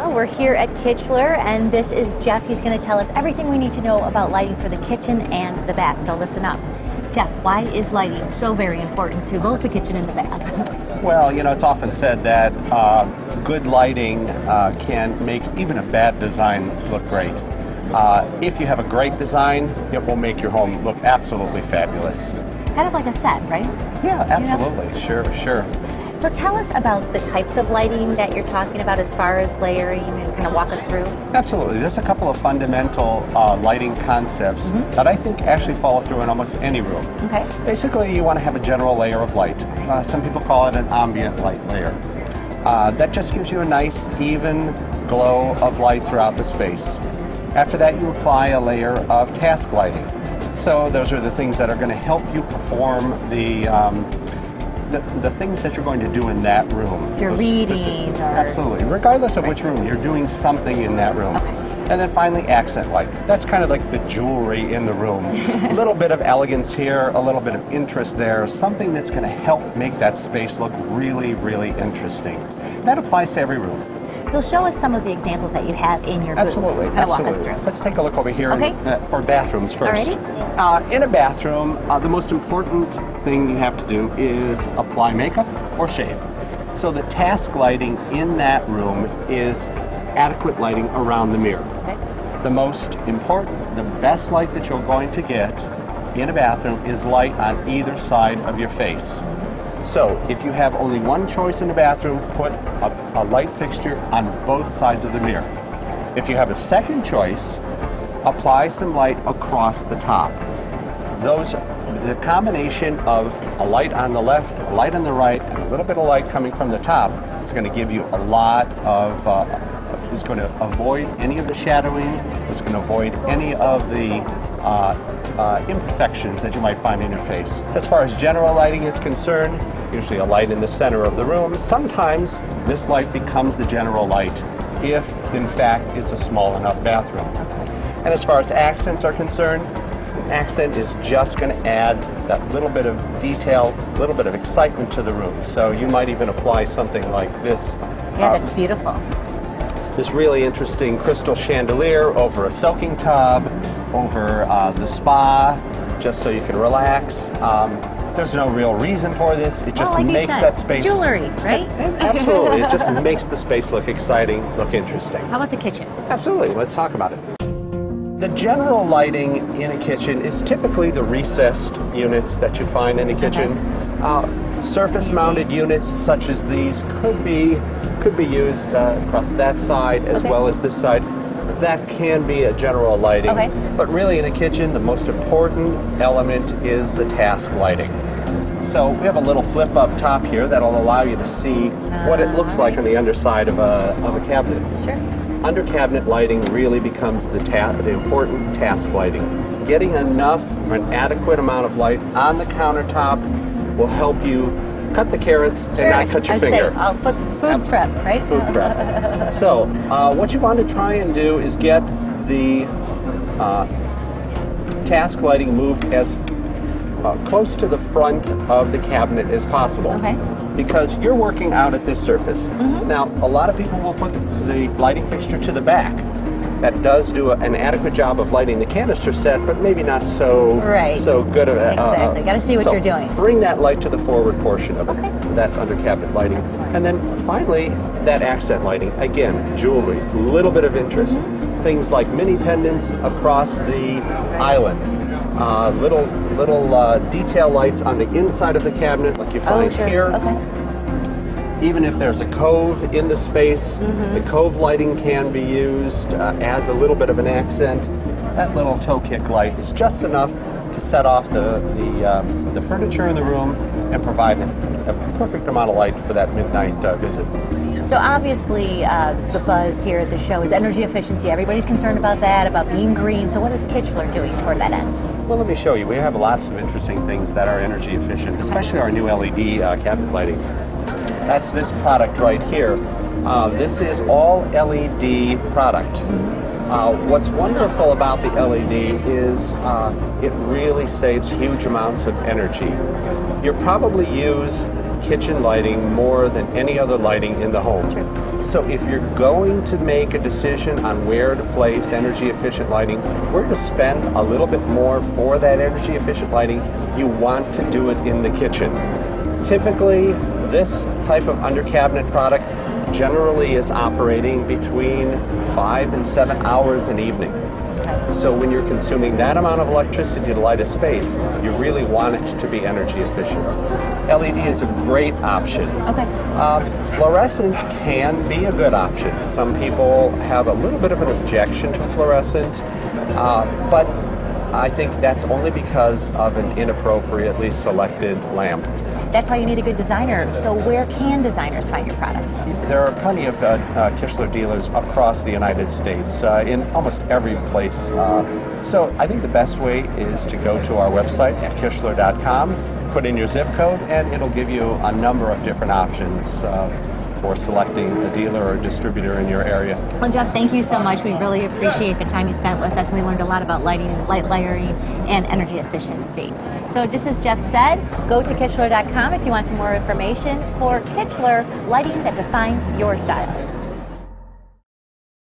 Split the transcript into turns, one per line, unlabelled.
Well, we're here at Kichler, and this is Jeff. He's going to tell us everything we need to know about lighting for the kitchen and the bath, so listen up. Jeff, why is lighting so very important to both the kitchen and the bath?
Well, you know, it's often said that good lighting can make even a bad design look great. If you have a great design, it will make your home look absolutely fabulous.
Kind of like a set, right?
Yeah, absolutely. You know? Sure.
So tell us about the types of lighting that you're talking about as far as layering, and kind of walk us through. Absolutely.
There's a couple of fundamental lighting concepts that I think actually follow through in almost any room.
Okay.
Basically, you want to have a general layer of light. Some people call it an ambient light layer. That just gives you a nice, even glow of light throughout the space. After that, you apply a layer of task lighting. So those are the things that are going to help you perform the things that you're going to do in that room.
If you're reading.
Absolutely. Regardless of which room, you're doing something in that room.
Okay.
And then finally, accent light. That's kind of like the jewelry in the room. A little bit of elegance here, a little bit of interest there, something that's going to help make that space look really, really interesting. That applies to every room.
So show us some of the examples that you have in your booth.
Absolutely.
Kind of walk us through.
Let's take a look over here for bathrooms first.
Alrighty.
In a bathroom, the most important thing you have to do is apply makeup or shave. So the task lighting in that room is adequate lighting around the mirror.
Okay.
The most important, the best light that you're going to get in a bathroom is light on either side of your face. So if you have only one choice in the bathroom, put a light fixture on both sides of the mirror. If you have a second choice, apply some light across the top. The combination of a light on the left, a light on the right, and a little bit of light coming from the top is going to give you a lot of, is going to avoid any of the shadowing, it's going to avoid any of the imperfections that you might find in your face. As far as general lighting is concerned, usually a light in the center of the room. Sometimes this light becomes the general light if, in fact, it's a small enough bathroom. And as far as accents are concerned, an accent is just going to add that little bit of detail, a little bit of excitement to the room. So you might even apply something like this.
Yeah, that's beautiful.
This really interesting crystal chandelier over a soaking tub, over the spa, just so you can relax. There's no real reason for this. It just makes that space...
Jewelry, right?
Absolutely. It just makes the space look exciting, look interesting.
How about the kitchen?
Absolutely. Let's talk about it. The general lighting in a kitchen is typically the recessed units that you find in a kitchen. Surface-mounted units such as these could be used across that side as well as this side. That can be a general lighting. But really in a kitchen, the most important element is the task lighting. So we have a little flip up top here that'll allow you to see what it looks like on the underside of a cabinet.
Sure.
Under cabinet lighting really becomes the important task lighting. Getting enough or an adequate amount of light on the countertop will help you cut the carrots and not cut your finger.
Food prep, right?
Food prep. So what you want to try and do is get the task lighting moved as close to the front of the cabinet as possible.
Okay.
Because you're working out at this surface. Now, a lot of people will put the lighting fixture to the back. That does do an adequate job of lighting the canister set, but maybe not so good.
Exactly. Got to see what you're doing.
Bring that light to the forward portion of it.
Okay.
That's under cabinet lighting. And then finally, that accent lighting. Again, jewelry, a little bit of interest. Things like mini pendants across the island. Little detail lights on the inside of the cabinet, like you find here. Even if there's a cove in the space, the cove lighting can be used as a little bit of an accent. That little toe kick light is just enough to set off the furniture in the room and provide a perfect amount of light for that midnight visit.
So obviously the buzz here at the show is energy efficiency. Everybody's concerned about that, about being green. So what is Kichler doing toward that end?
Well, let me show you. We have lots of interesting things that are energy efficient, especially our new LED cabinet lighting. That's this product right here. This is all LED product. What's wonderful about the LED is it really saves huge amounts of energy. You'll probably use kitchen lighting more than any other lighting in the home.
True.
So if you're going to make a decision on where to place energy efficient lighting, where to spend a little bit more for that energy efficient lighting, you want to do it in the kitchen. Typically, this type of under cabinet product generally is operating between 5 and 7 hours an evening. So when you're consuming that amount of electricity to light a space, you really want it to be energy efficient. LED is a great option.
Okay.
Fluorescent can be a good option. Some people have a little bit of an objection to fluorescent, but I think that's only because of an inappropriately selected lamp.
That's why you need a good designer. So where can designers find your products?
There are plenty of Kichler dealers across the United States, in almost every place. So I think the best way is to go to our website at kichler.com, put in your zip code, and it'll give you a number of different options for selecting a dealer or distributor in your area.
Well, Jeff, thank you so much. We really appreciate the time you spent with us. We learned a lot about lighting, light layering, and energy efficiency. So just as Jeff said, go to Kichler.com if you want some more information for Kichler lighting that defines your style.